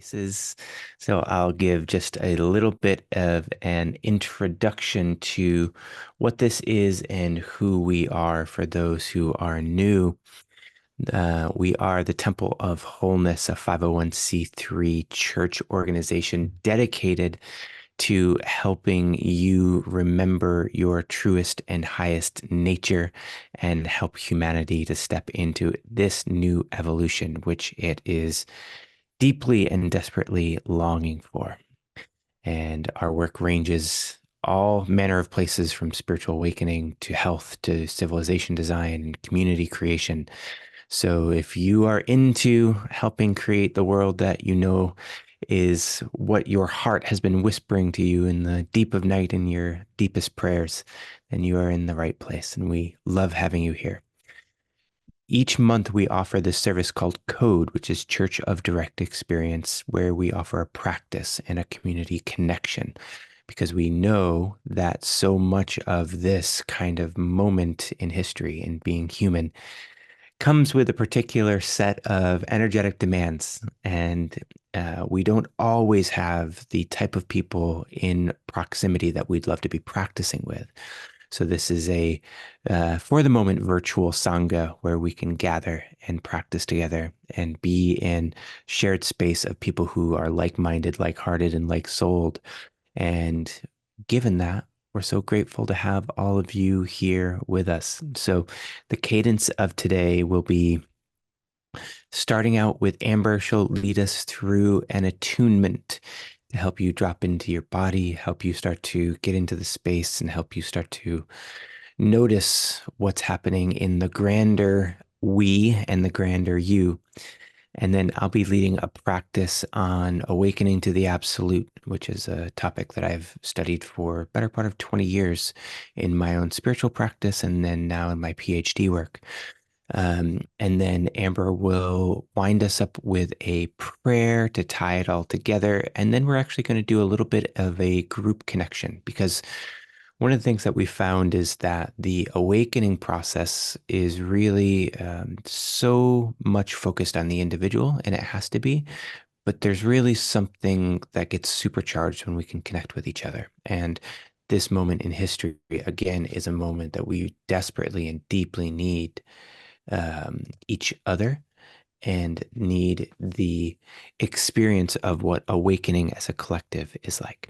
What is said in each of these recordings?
pieces. So I'll give just a little bit of an introduction to what this is and who we are for those who are new. We are the Temple of Wholeness, a 501c3 church organization dedicated to helping you remember your truest and highest nature and help humanity to step into this new evolution, which it is deeply and desperately longing for. And our work ranges all manner of places from spiritual awakening to health to civilization design and community creation. So if you are into helping create the world that you know is what your heart has been whispering to you in the deep of night in your deepest prayers, then you are in the right place. And we love having you here. Each month, we offer this service called Code, which is Church of Direct Experience, where we offer a practice and a community connection because we know that so much of this kind of moment in history and being human comes with a particular set of energetic demands. And we don't always have the type of people in proximity that we'd love to be practicing with. So this is a, for the moment, virtual Sangha where we can gather and practice together and be in shared space of people who are like-minded, like-hearted, and like-souled. And given that, we're so grateful to have all of you here with us. So the cadence of today will be starting out with Amber. She'll lead us through an attunement to help you drop into your body, help you start to get into the space, and help you start to notice what's happening in the grander we and the grander you. And then I'll be leading a practice on awakening to the absolute, which is a topic that I've studied for a better part of 20 years in my own spiritual practice and then now in my PhD work. And then Amber will wind us up with a prayer to tie it all together. And then we're actually going to do a little bit of a group connection because one of the things that we found is that the awakening process is really so much focused on the individual, and it has to be. But there's really something that gets supercharged when we can connect with each other. And this moment in history, again, is a moment that we desperately and deeply need each other and need the experience of what awakening as a collective is like.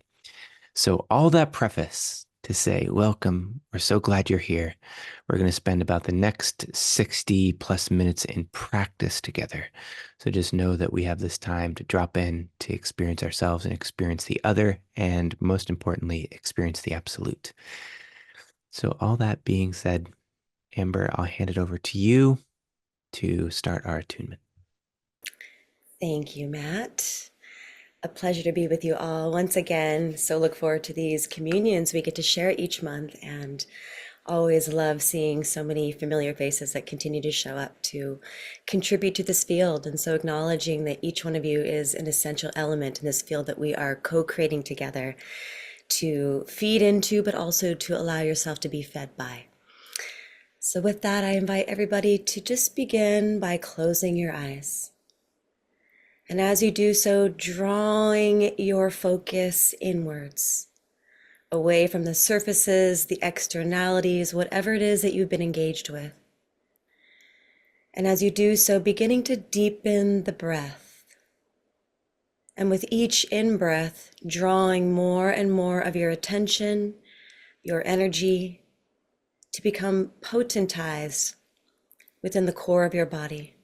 So, all that preface to say, welcome. We're so glad you're here. We're going to spend about the next 60 plus minutes in practice together. So, just know that we have this time to drop in, to experience ourselves and experience the other, and most importantly, experience the absolute. So, all that being said, Amber, I'll hand it over to you to start our attunement. Thank you, Matt. A pleasure to be with you all once again. So look forward to these communions we get to share each month, and always love seeing so many familiar faces that continue to show up to contribute to this field. And so acknowledging that each one of you is an essential element in this field that we are co-creating together to feed into, but also to allow yourself to be fed by. So with that, I invite everybody to just begin by closing your eyes. And as you do so, drawing your focus inwards, away from the surfaces, the externalities, whatever it is that you've been engaged with. And as you do so, beginning to deepen the breath. And with each in-breath, drawing more and more of your attention, your energy, to become potentized within the core of your body.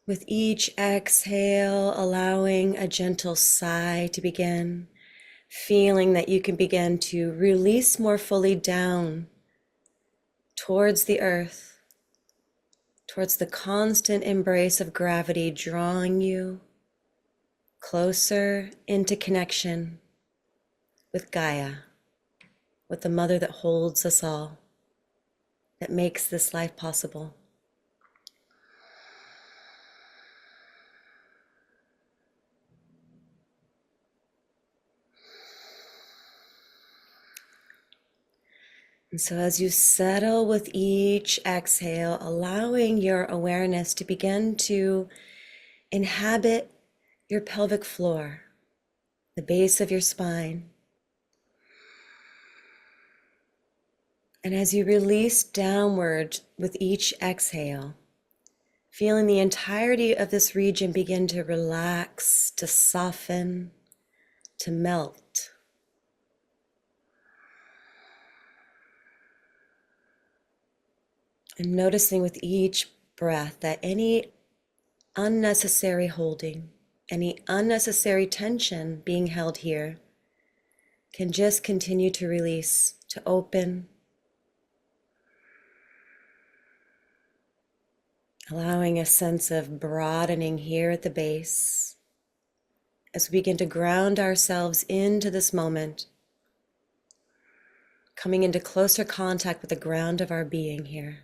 With each exhale, allowing a gentle sigh to begin, feeling that you can begin to release more fully down towards the earth, towards the constant embrace of gravity, drawing you closer into connection with Gaia, with the mother that holds us all, that makes this life possible. And so as you settle with each exhale, allowing your awareness to begin to inhabit your pelvic floor, the base of your spine. And as you release downward with each exhale, feeling the entirety of this region begin to relax, to soften, to melt. And noticing with each breath that any unnecessary holding, any unnecessary tension being held here can just continue to release, to open, allowing a sense of broadening here at the base as we begin to ground ourselves into this moment, coming into closer contact with the ground of our being here.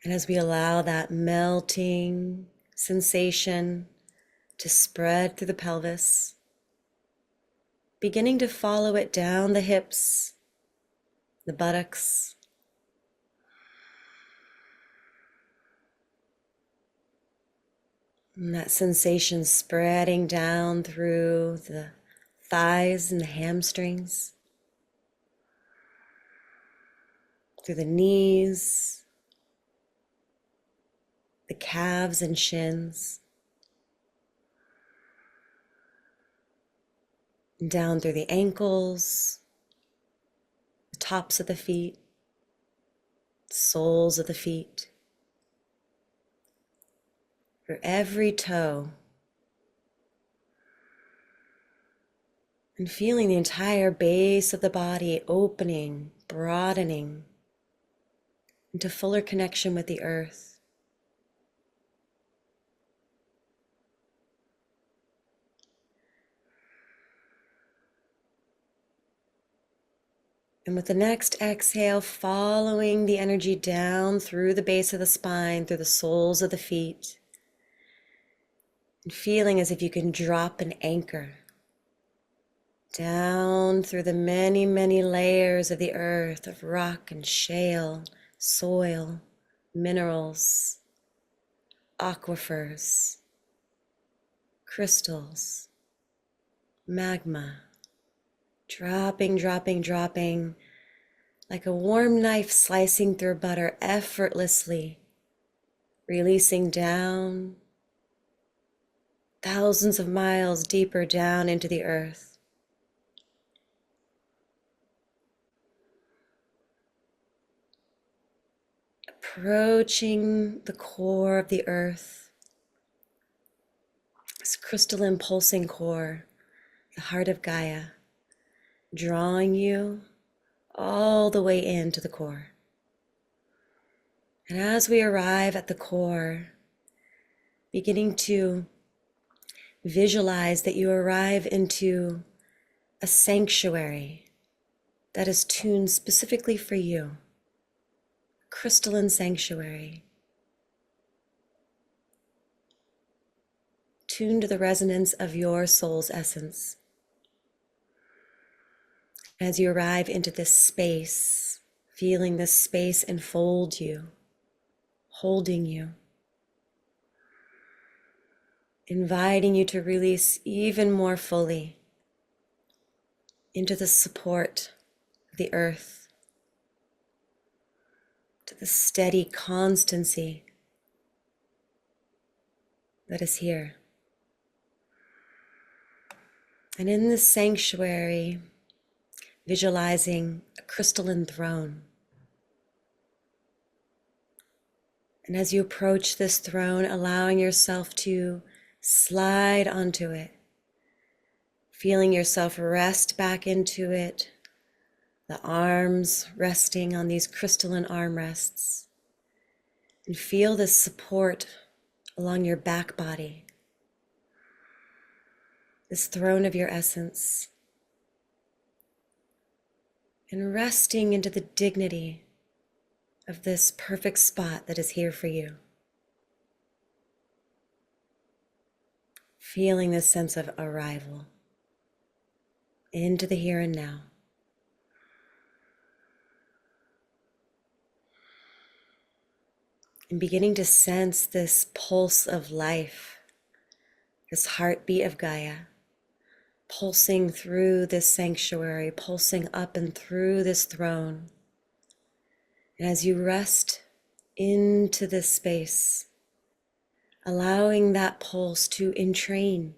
And as we allow that melting sensation to spread through the pelvis, beginning to follow it down the hips, the buttocks, and that sensation spreading down through the thighs and the hamstrings, through the knees, the calves and shins, and down through the ankles, the tops of the feet, soles of the feet, for every toe, and feeling the entire base of the body opening, broadening into fuller connection with the earth. And with the next exhale, following the energy down through the base of the spine, through the soles of the feet, and feeling as if you can drop an anchor down through the many, many layers of the earth, of rock and shale, soil, minerals, aquifers, crystals, magma, dropping, dropping, dropping, like a warm knife slicing through butter effortlessly, releasing down, thousands of miles deeper down into the earth. Approaching the core of the earth, this crystalline pulsing core, the heart of Gaia, drawing you all the way into the core. And as we arrive at the core, beginning to visualize that you arrive into a sanctuary that is tuned specifically for you, crystalline sanctuary, tuned to the resonance of your soul's essence. As you arrive into this space, feeling this space enfold you, holding you, inviting you to release even more fully into the support of the earth, to the steady constancy that is here. And in this sanctuary, visualizing a crystalline throne. And as you approach this throne, allowing yourself to slide onto it, feeling yourself rest back into it, the arms resting on these crystalline armrests, and feel this support along your back body, this throne of your essence, and resting into the dignity of this perfect spot that is here for you. feeling this sense of arrival into the here and now. And beginning to sense this pulse of life, this heartbeat of Gaia, pulsing through this sanctuary, pulsing up and through this throne. And as you rest into this space, allowing that pulse to entrain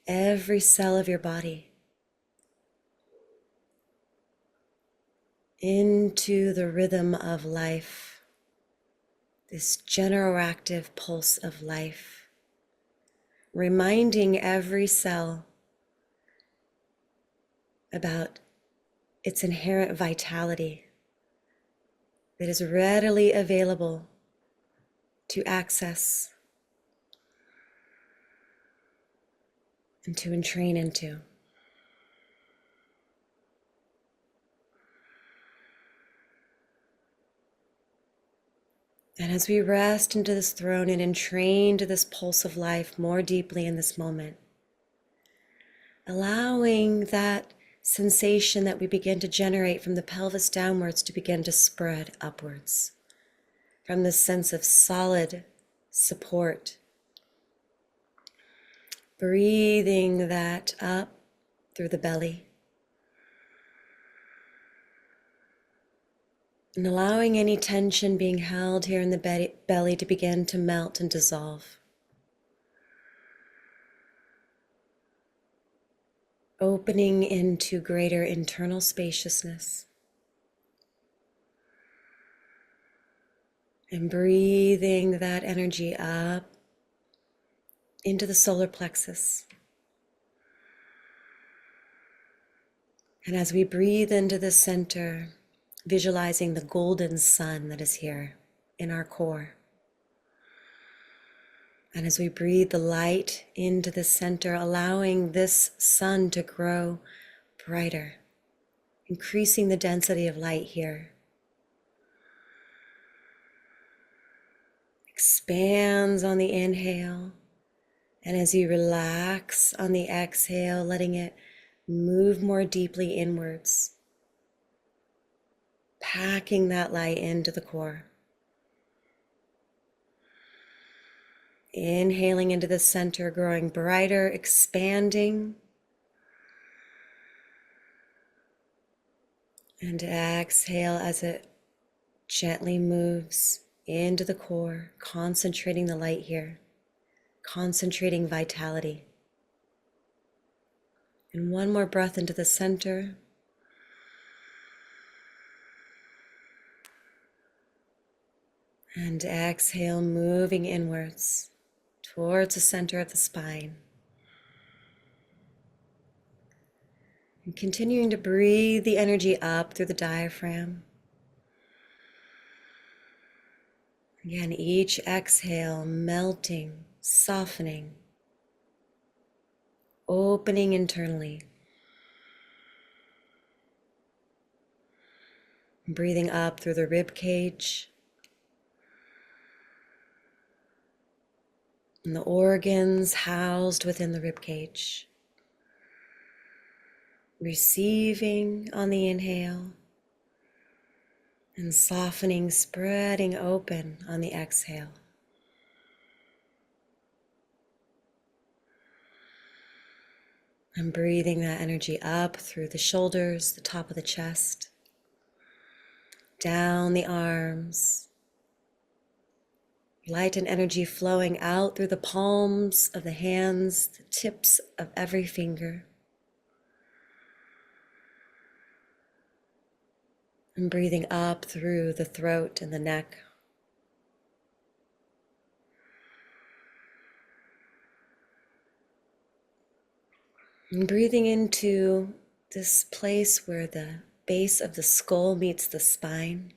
every cell of your body into the rhythm of life, this generative pulse of life, reminding every cell about its inherent vitality that is readily available to access and to entrain into. And as we rest into this throne and entrain to this pulse of life more deeply in this moment, allowing that sensation that we begin to generate from the pelvis downwards to begin to spread upwards, from this sense of solid support, breathing that up through the belly, and allowing any tension being held here in the belly to begin to melt and dissolve. Opening into greater internal spaciousness. And breathing that energy up into the solar plexus. And as we breathe into the center, visualizing the golden sun that is here in our core. And as we breathe the light into the center, allowing this sun to grow brighter, increasing the density of light here. Expands on the inhale, and as you relax on the exhale, letting it move more deeply inwards, packing that light into the core. Inhaling into the center, growing brighter, expanding. And exhale as it gently moves into the core, concentrating the light here, concentrating vitality. And one more breath into the center. And exhale, moving inwards towards the center of the spine. And continuing to breathe the energy up through the diaphragm. Again, each exhale melting, softening, opening internally. Breathing up through the rib cage and the organs housed within the rib cage. Receiving on the inhale and softening, spreading open on the exhale. And breathing that energy up through the shoulders, the top of the chest, down the arms. Light and energy flowing out through the palms of the hands, the tips of every finger. And breathing up through the throat and the neck. And breathing into this place where the base of the skull meets the spine,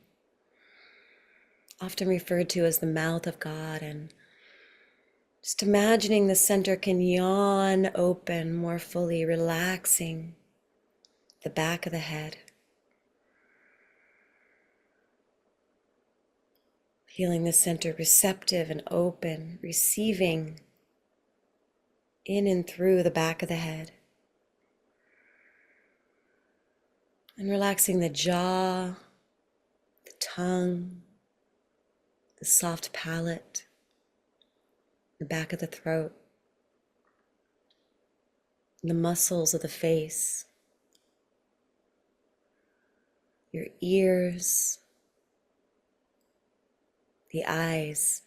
often referred to as the mouth of God, and just imagining the center can yawn open more fully, relaxing the back of the head. Feeling the center receptive and open, receiving in and through the back of the head. And relaxing the jaw, the tongue, the soft palate, the back of the throat, the muscles of the face, your ears, the eyes,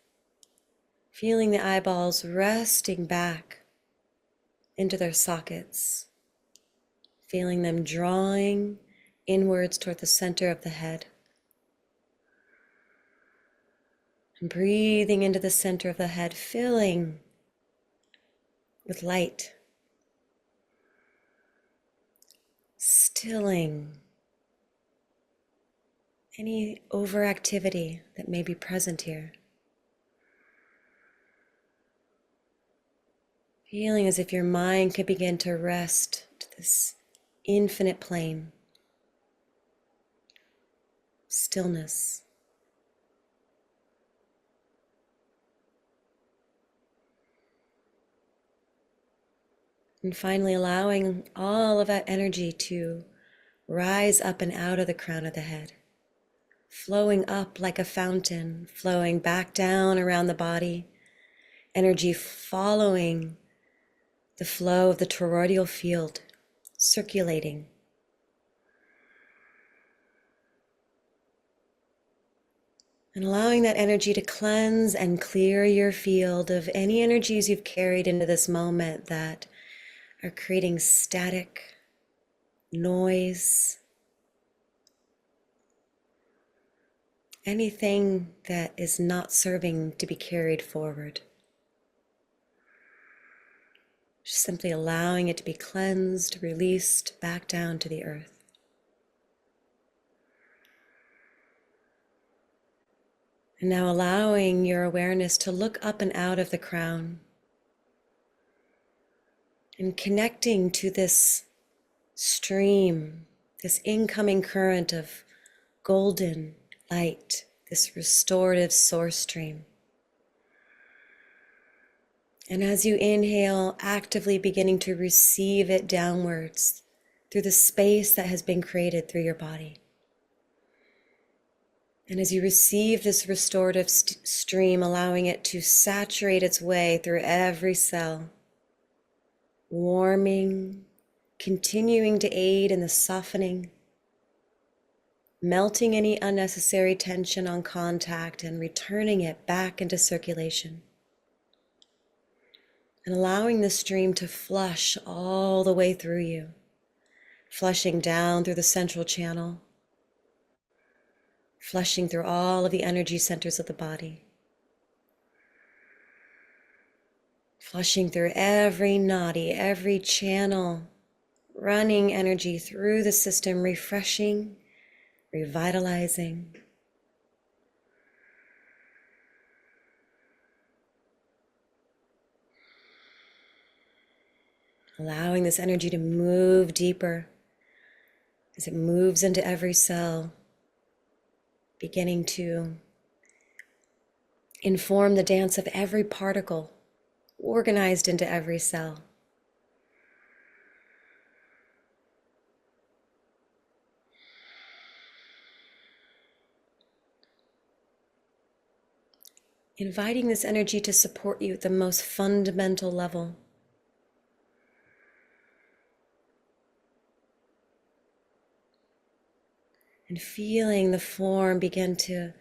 feeling the eyeballs resting back into their sockets, feeling them drawing inwards toward the center of the head. And breathing into the center of the head, filling with light, stilling any overactivity that may be present here. Feeling as if your mind could begin to rest to this infinite plane, stillness. And finally allowing all of that energy to rise up and out of the crown of the head, flowing up like a fountain, flowing back down around the body, energy following the flow of the toroidal field, circulating. And allowing that energy to cleanse and clear your field of any energies you've carried into this moment that are creating static, noise, anything that is not serving to be carried forward. Just simply allowing it to be cleansed, released back down to the earth. And now allowing your awareness to look up and out of the crown and connecting to this stream, this incoming current of golden light, this restorative source stream. And as you inhale, actively beginning to receive it downwards through the space that has been created through your body. And as you receive this restorative stream, allowing it to saturate its way through every cell, warming, continuing to aid in the softening, melting any unnecessary tension on contact and returning it back into circulation. And allowing the stream to flush all the way through you, flushing down through the central channel, flushing through all of the energy centers of the body, flushing through every nadi, every channel, running energy through the system, refreshing, revitalizing. Allowing this energy to move deeper as it moves into every cell, beginning to inform the dance of every particle, organized into every cell. Inviting this energy to support you at the most fundamental level. And feeling the form begin to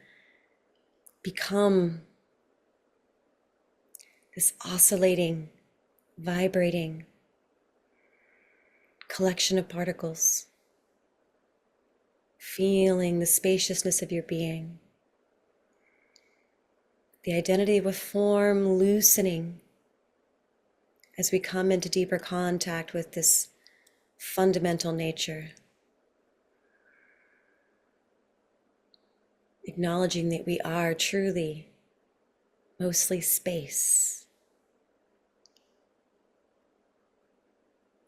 become this oscillating, vibrating collection of particles. Feeling the spaciousness of your being. The identity of a form loosening as we come into deeper contact with this fundamental nature. Acknowledging that we are truly mostly space.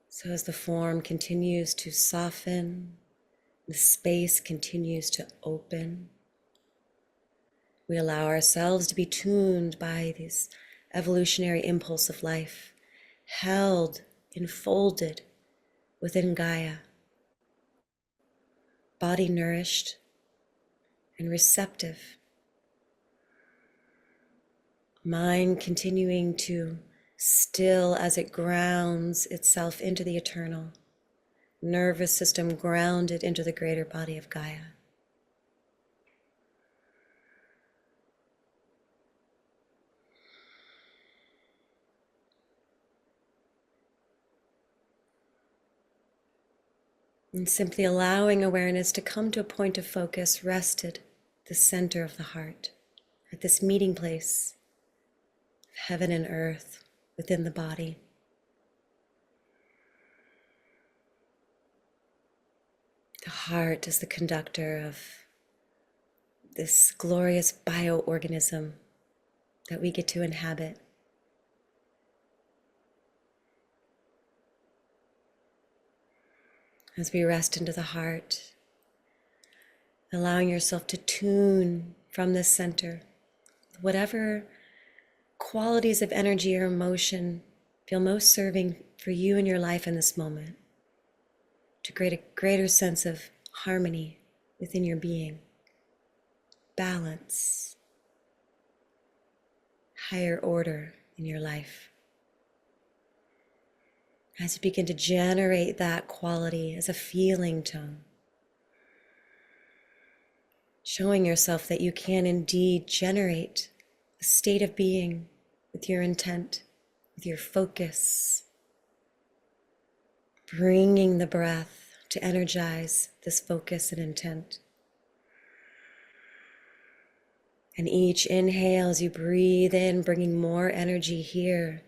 So as the form continues to soften, the space continues to open, we allow ourselves to be tuned by this evolutionary impulse of life held, enfolded within Gaia, body nourished and receptive, mind continuing to still as it grounds itself into the eternal, nervous system grounded into the greater body of Gaia. And simply allowing awareness to come to a point of focus rested, the center of the heart, at this meeting place of heaven and earth within the body. The heart is the conductor of this glorious bioorganism that we get to inhabit. As we rest into the heart, allowing yourself to tune from this center, whatever qualities of energy or emotion feel most serving for you in your life in this moment, to create a greater sense of harmony within your being, balance, higher order in your life. As you begin to generate that quality as a feeling tone, showing yourself that you can indeed generate a state of being with your intent, with your focus, bringing the breath to energize this focus and intent. And each inhale as you breathe in, bringing more energy here,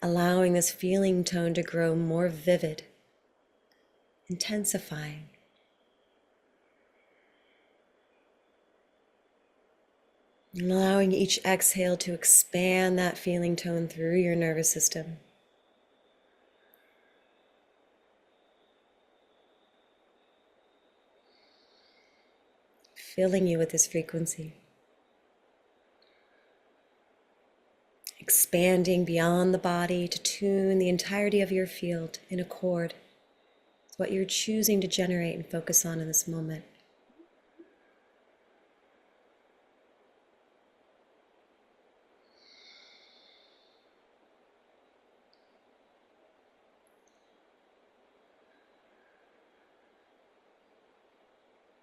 allowing this feeling tone to grow more vivid, intensifying. And allowing each exhale to expand that feeling tone through your nervous system. Filling you with this frequency. Expanding beyond the body to tune the entirety of your field in accord with what you're choosing to generate and focus on in this moment.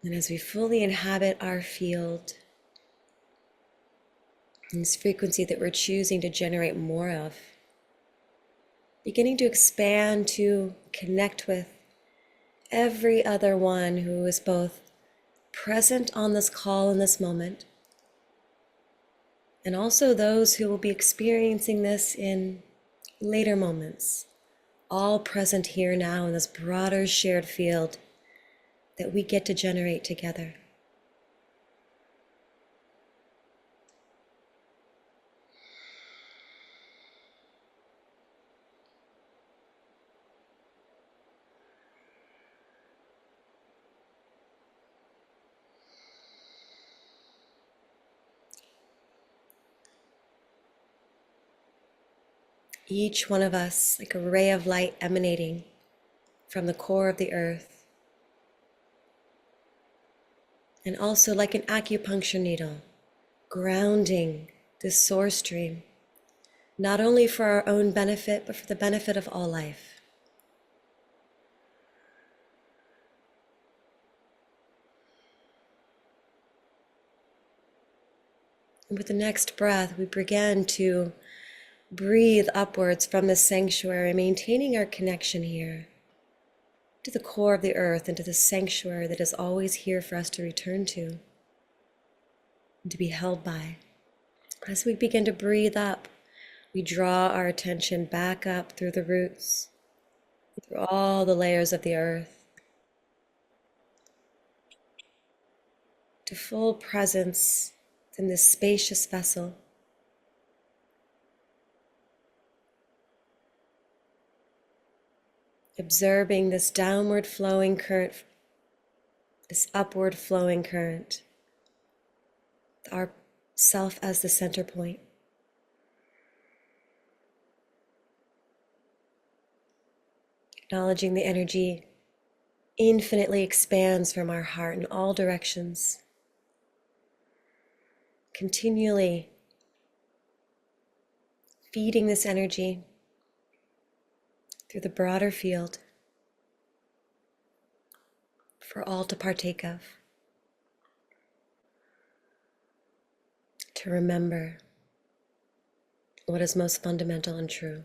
And as we fully inhabit our field, and this frequency that we're choosing to generate more of, beginning to expand to connect with every other one who is both present on this call in this moment, and also those who will be experiencing this in later moments, all present here now in this broader shared field that we get to generate together. Each one of us like a ray of light emanating from the core of the earth, and also like an acupuncture needle, grounding this source stream, not only for our own benefit, but for the benefit of all life. And with the next breath, we begin to breathe upwards from the sanctuary, maintaining our connection here to the core of the earth and to the sanctuary that is always here for us to return to and to be held by. As we begin to breathe up, we draw our attention back up through the roots, through all the layers of the earth, to full presence in this spacious vessel. Observing this downward flowing current, this upward flowing current, our self as the center point. Acknowledging the energy infinitely expands from our heart in all directions, continually feeding this energy through the broader field for all to partake of, to remember what is most fundamental and true,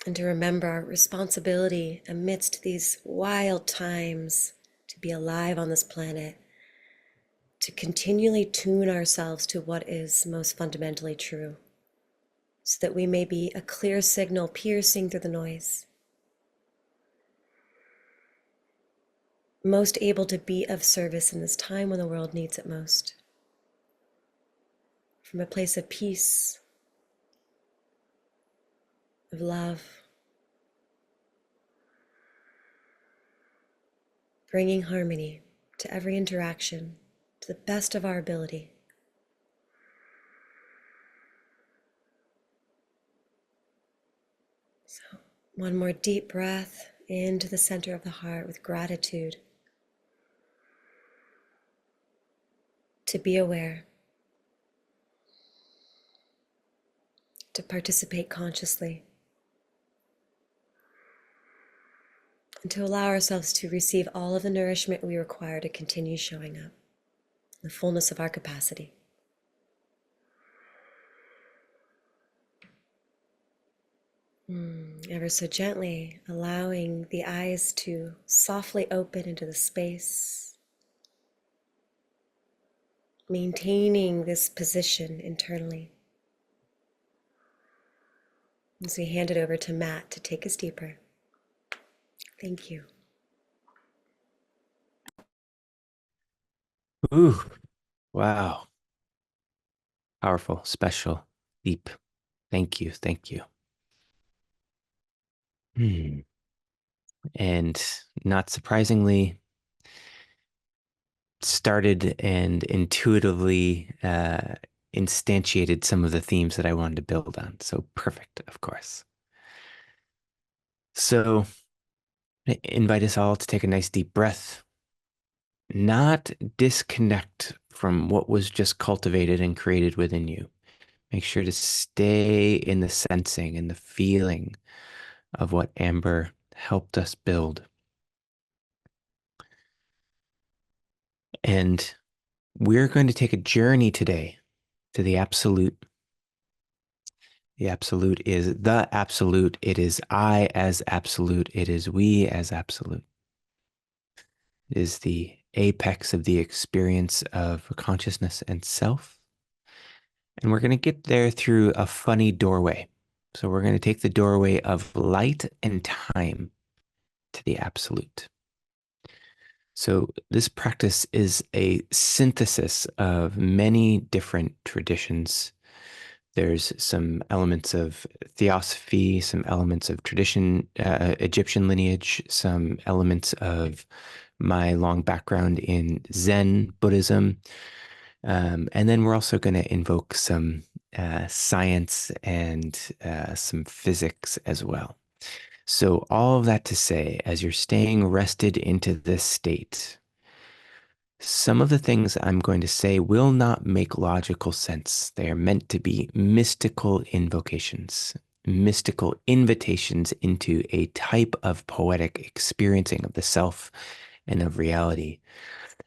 and to remember our responsibility amidst these wild times to be alive on this planet, to continually tune ourselves to what is most fundamentally true, so that we may be a clear signal piercing through the noise, most able to be of service in this time when the world needs it most, from a place of peace, of love, bringing harmony to every interaction to the best of our ability. So, one more deep breath into the center of the heart with gratitude, to be aware, to participate consciously, and to allow ourselves to receive all of the nourishment we require to continue showing up in the fullness of our capacity. Ever so gently, allowing the eyes to softly open into the space, maintaining this position internally. As we hand it over to Matt to take us deeper. Thank you. Ooh, wow. Powerful, special, deep. Thank you. Thank you. Hmm. And not surprisingly, started and intuitively instantiated some of the themes that I wanted to build on. So perfect, of course. So I invite us all to take a nice deep breath, not disconnect from what was just cultivated and created within you. Make sure to stay in the sensing and the feeling of what Amber helped us build. And we're going to take a journey today to the absolute. The absolute is the absolute. It is I as absolute. It is we as absolute. It is the apex of the experience of consciousness and self. And we're going to get there through a funny doorway. So we're going to take the doorway of light and time to the absolute. So this practice is a synthesis of many different traditions. There's some elements of theosophy, some elements of tradition, Egyptian lineage, some elements of my long background in Zen Buddhism. And then we're also going to invoke some science and some physics as well. So, all of that to say, as you're staying rested into this state, some of the things I'm going to say will not make logical sense. They are meant to be mystical invocations, mystical invitations into a type of poetic experiencing of the self and of reality.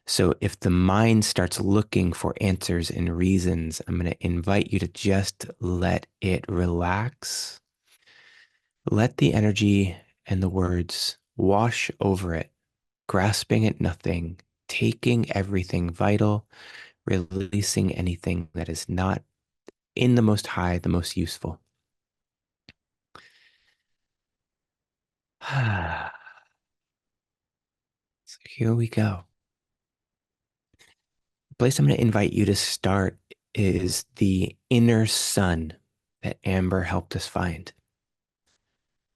So if the mind starts looking for answers and reasons, I'm going to invite you to just let it relax. Let the energy and the words wash over it, grasping at nothing, taking everything vital, releasing anything that is not in the most high, the most useful. So here we go. The place I'm going to invite you to start is the inner sun that Amber helped us find.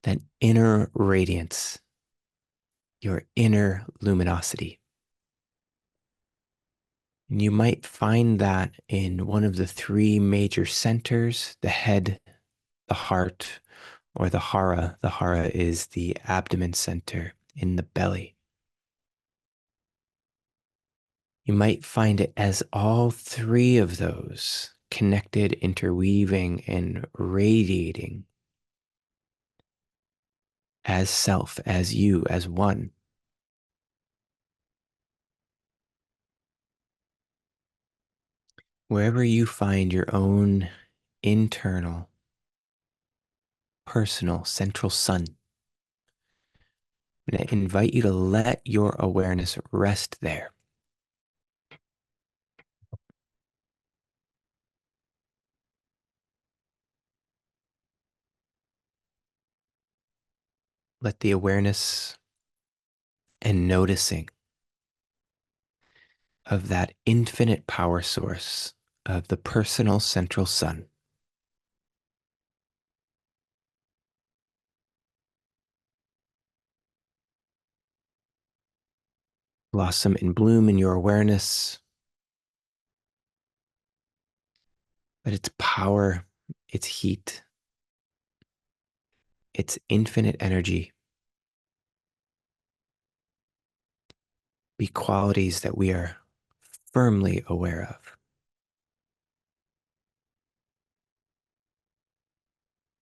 That inner radiance, your inner luminosity. And you might find that in one of the three major centers, the head, the heart or the hara. The hara is the abdomen center in the belly. You might find it as all three of those connected, interweaving, and radiating as self, as you, as one. Wherever you find your own internal, personal, central sun, I'm going to invite you to let your awareness rest there. Let the awareness and noticing of that infinite power source of the personal central sun blossom and bloom in your awareness. Let its power, its heat, its infinite energy be qualities that we are firmly aware of.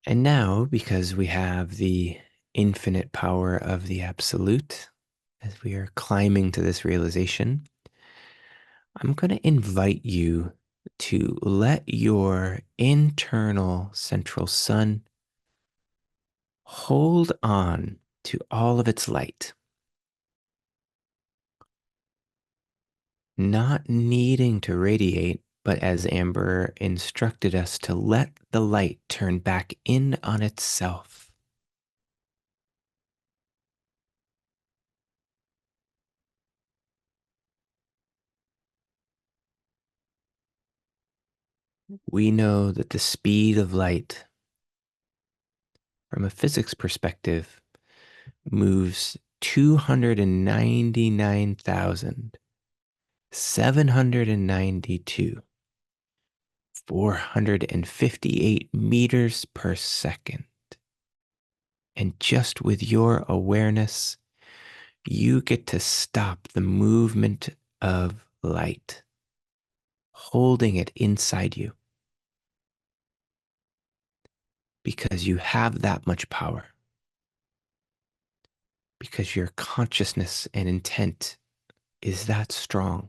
And now, because we have the infinite power of the absolute, as we are climbing to this realization, I'm going to invite you to let your internal central sun hold on to all of its light, not needing to radiate, but as Amber instructed us, to let the light turn back in on itself. We know that the speed of light, from a physics perspective, moves 299,792 458 meters per second. And just with your awareness, you get to stop the movement of light, holding it inside you because you have that much power, because your consciousness and intent is that strong.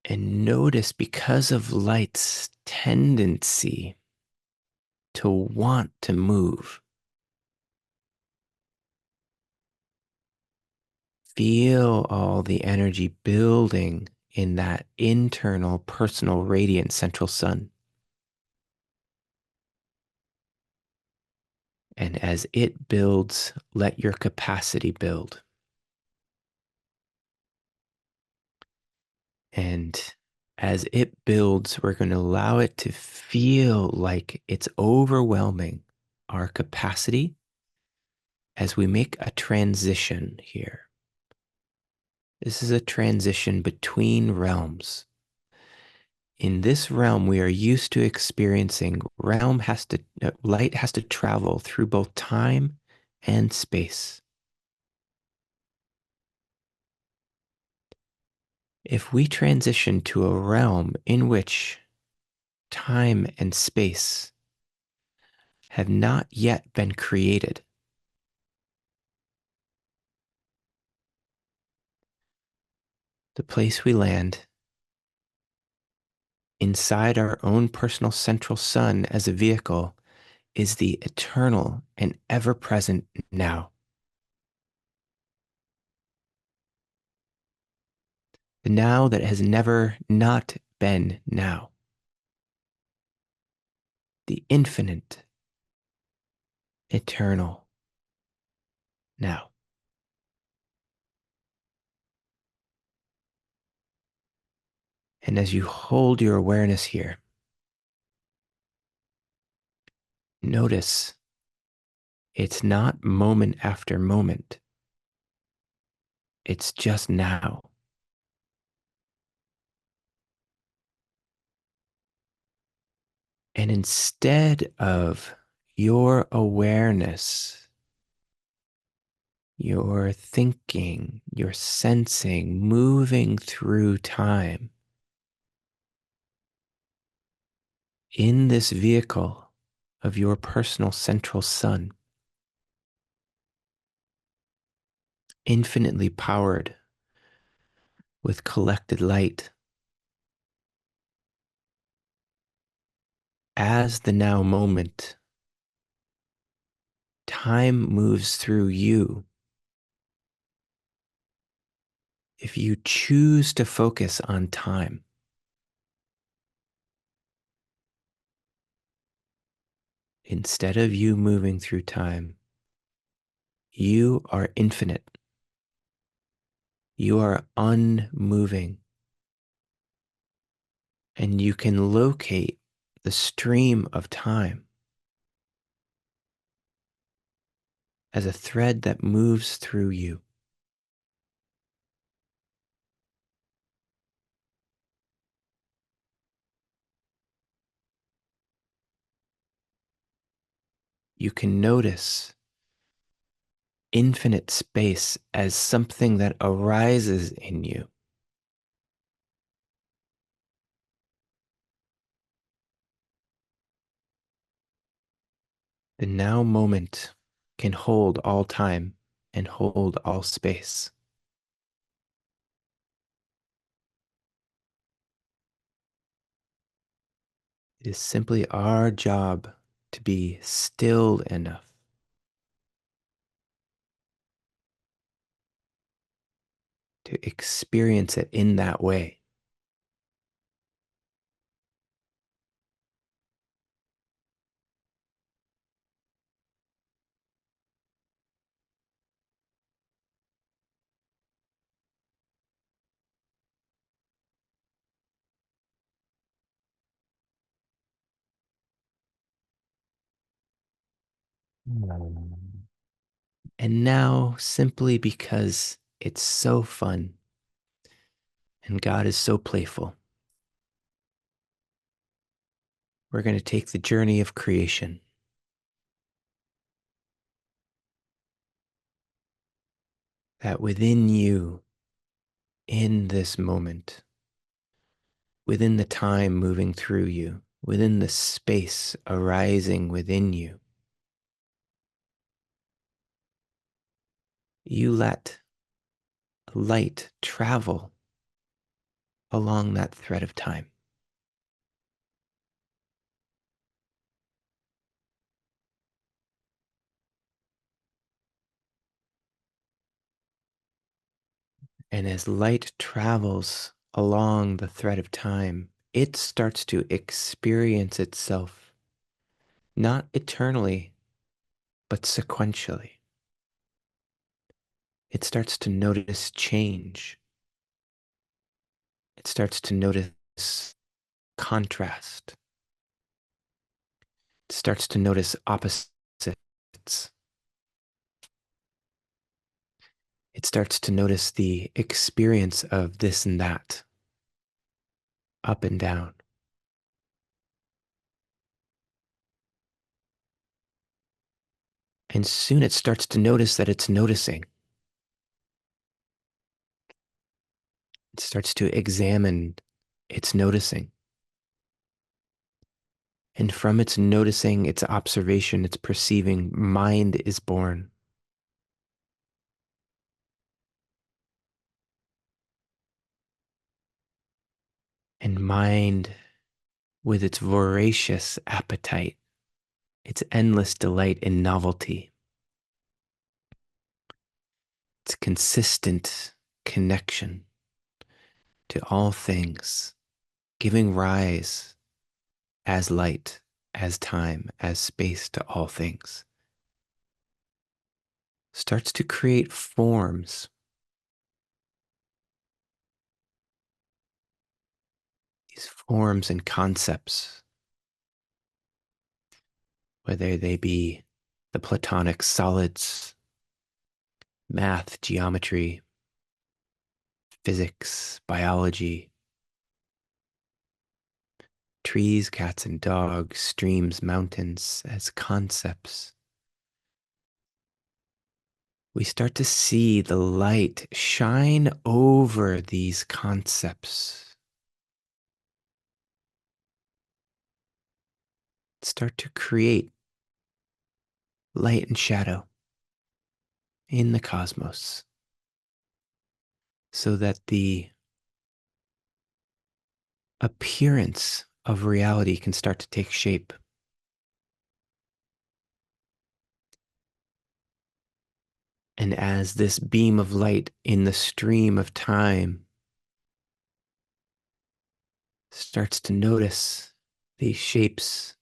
And notice, because of light's tendency to want to move, feel all the energy building in that internal, personal, radiant central sun. And as it builds, let your capacity build. And as it builds, we're going to allow it to feel like it's overwhelming our capacity as we make a transition here. This is a transition between realms. In this realm, we are used to experiencing light has to travel through both time and space. If we transition to a realm in which time and space have not yet been created, the place we land inside our own personal central sun as a vehicle is the eternal and ever present now. The now that has never not been now. The infinite, eternal now. And as you hold your awareness here, notice it's not moment after moment. It's just now. And instead of your awareness, your thinking, your sensing moving through time in this vehicle of your personal central sun, infinitely powered with collected light, as the now moment, time moves through you. If you choose to focus on time, instead of you moving through time, you are infinite. You are unmoving, and you can locate the stream of time as a thread that moves through you. You can notice infinite space as something that arises in you. The now moment can hold all time and hold all space. It is simply our job to be still enough to experience it in that way. And now, simply because it's so fun and God is so playful, we're going to take the journey of creation that within you, in this moment, within the time moving through you, within the space arising within you, you let light travel along that thread of time. And as light travels along the thread of time, it starts to experience itself, not eternally, but sequentially. It starts to notice change. It starts to notice contrast. It starts to notice opposites. It starts to notice the experience of this and that, up and down. And soon it starts to notice that it's noticing. It starts to examine its noticing. And from its noticing, its observation, its perceiving, mind is born. And mind, with its voracious appetite, its endless delight in novelty, its consistent connection to all things, giving rise as light, as time, as space to all things, starts to create forms, these forms and concepts, whether they be the Platonic solids, math, geometry, physics, biology, trees, cats and dogs, streams, mountains as concepts. We start to see the light shine over these concepts, start to create light and shadow in the cosmos so that the appearance of reality can start to take shape. And as this beam of light in the stream of time starts to notice these shapes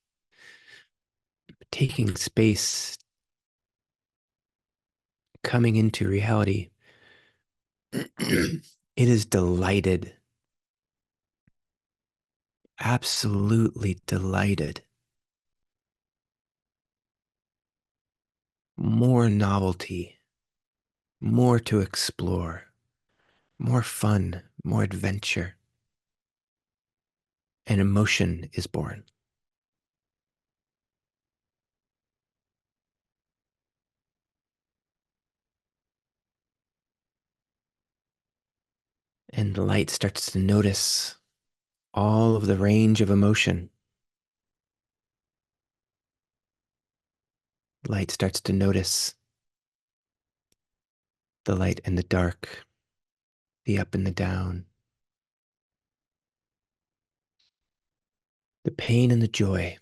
taking space, coming into reality, it is delighted, absolutely delighted. More novelty, more to explore, more fun, more adventure, and emotion is born. And the light starts to notice all of the range of emotion. Light starts to notice the light and the dark, the up and the down, the pain and the joy.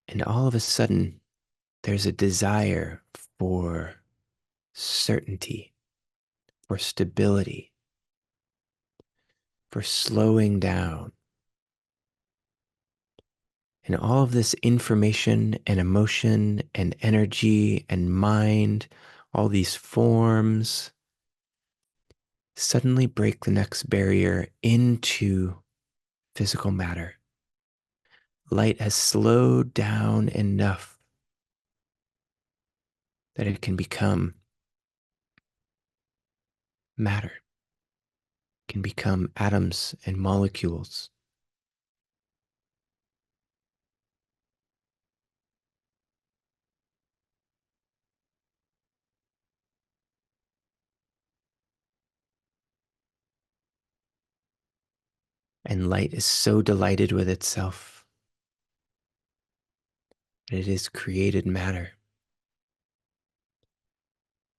And all of a sudden, there's a desire for certainty, for stability, for slowing down. And all of this information and emotion and energy and mind, all these forms, suddenly break the next barrier into physical matter. Light has slowed down enough that it can become matter, can become atoms and molecules. And light is so delighted with itself that it has created matter,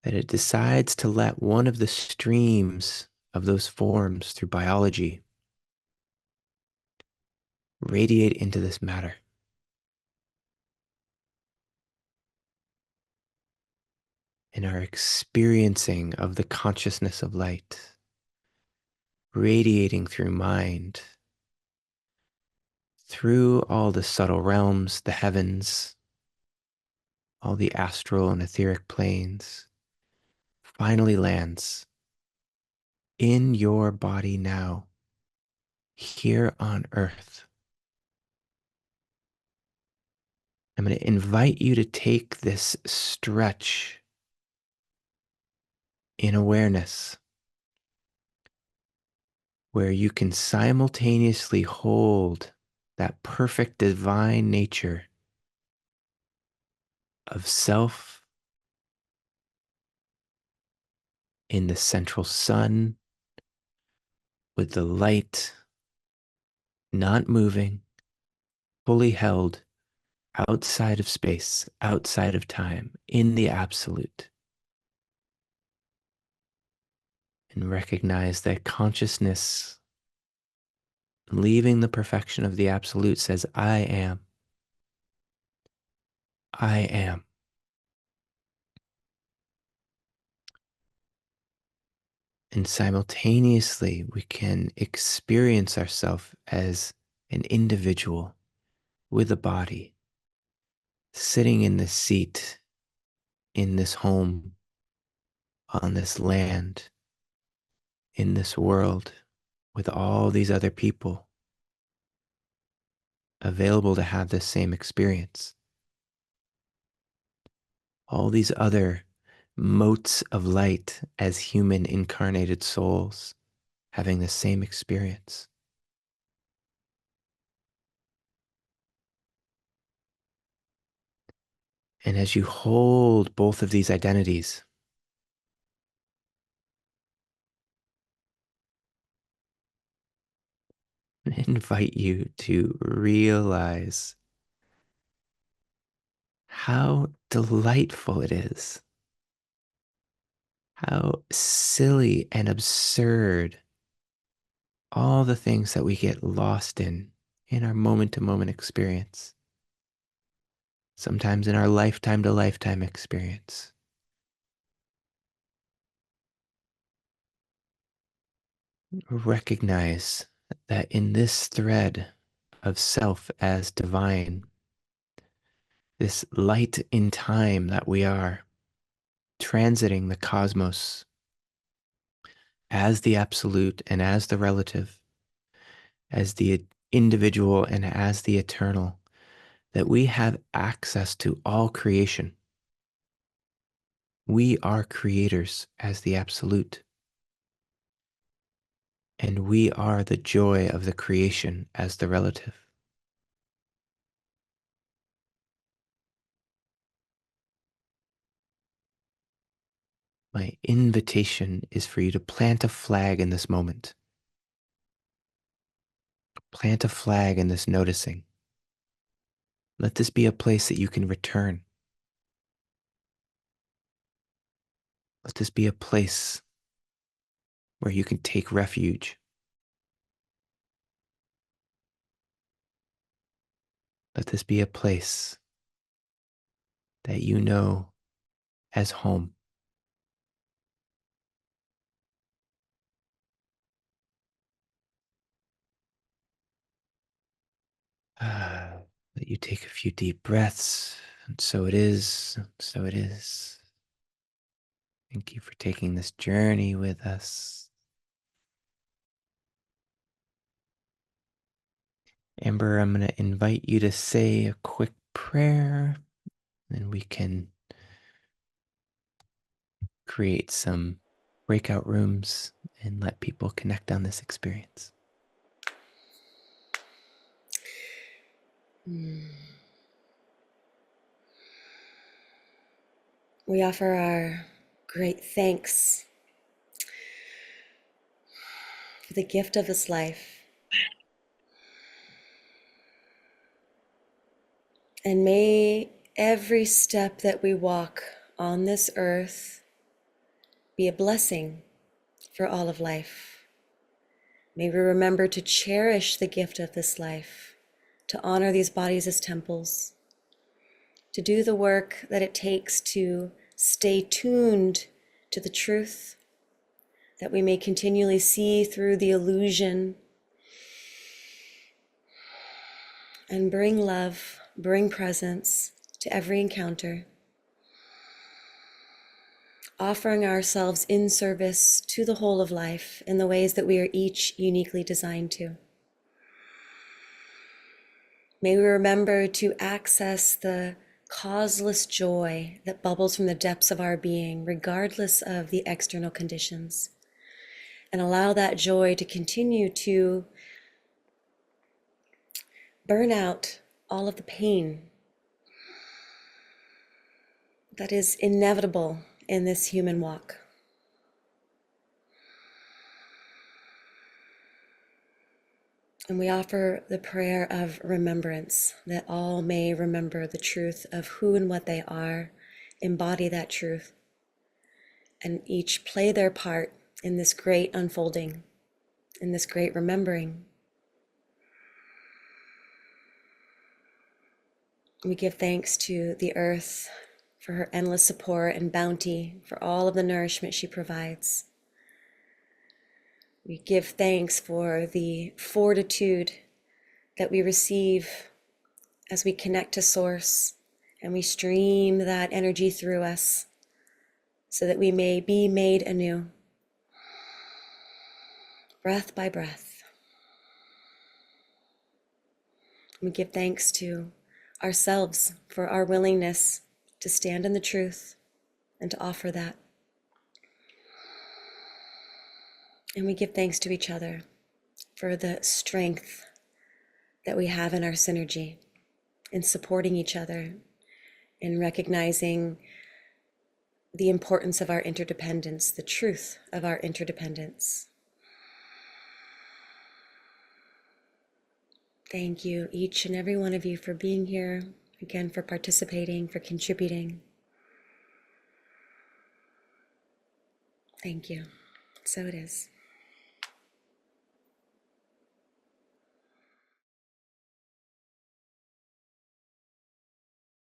that it decides to let one of the streams of those forms through biology radiate into this matter. And our experiencing of the consciousness of light radiating through mind, through all the subtle realms, the heavens, all the astral and etheric planes, finally lands in your body now, here on earth. I'm going to invite you to take this stretch in awareness where you can simultaneously hold that perfect divine nature of self in the central sun with the light not moving, fully held outside of space, outside of time, in the absolute. And recognize that consciousness, leaving the perfection of the absolute, says, I am. I am. And simultaneously, we can experience ourselves as an individual with a body, sitting in this seat, in this home, on this land, in this world, with all these other people available to have this same experience. All these other motes of light as human incarnated souls having the same experience. And as you hold both of these identities, I invite you to realize how delightful it is, how silly and absurd all the things that we get lost in our moment to moment experience, sometimes in our lifetime to lifetime experience. Recognize that in this thread of self as divine, this light in time that we are, transiting the cosmos as the absolute and as the relative, as the individual and as the eternal, that we have access to all creation. We are creators as the absolute, and we are the joy of the creation as the relative. My invitation is for you to plant a flag in this moment. Plant a flag in this noticing. Let this be a place that you can return. Let this be a place where you can take refuge. Let this be a place that you know as home. That you take a few deep breaths. And so it is. So it is. Thank you for taking this journey with us. Amber, I'm going to invite you to say a quick prayer, and we can create some breakout rooms and let people connect on this experience. We offer our great thanks for the gift of this life. And may every step that we walk on this earth be a blessing for all of life. May we remember to cherish the gift of this life, to honor these bodies as temples, to do the work that it takes to stay tuned to the truth, that we may continually see through the illusion and bring love, bring presence to every encounter, offering ourselves in service to the whole of life in the ways that we are each uniquely designed to. May we remember to access the causeless joy that bubbles from the depths of our being, regardless of the external conditions, and allow that joy to continue to burn out all of the pain that is inevitable in this human walk. And we offer the prayer of remembrance, that all may remember the truth of who and what they are, embody that truth, and each play their part in this great unfolding, in this great remembering. We give thanks to the earth for her endless support and bounty, for all of the nourishment she provides. We give thanks for the fortitude that we receive as we connect to Source and we stream that energy through us so that we may be made anew, breath by breath. We give thanks to ourselves for our willingness to stand in the truth and to offer that. And we give thanks to each other for the strength that we have in our synergy, in supporting each other, in recognizing the importance of our interdependence, the truth of our interdependence. Thank you, each and every one of you, for being here, again, for participating, for contributing. Thank you. So it is.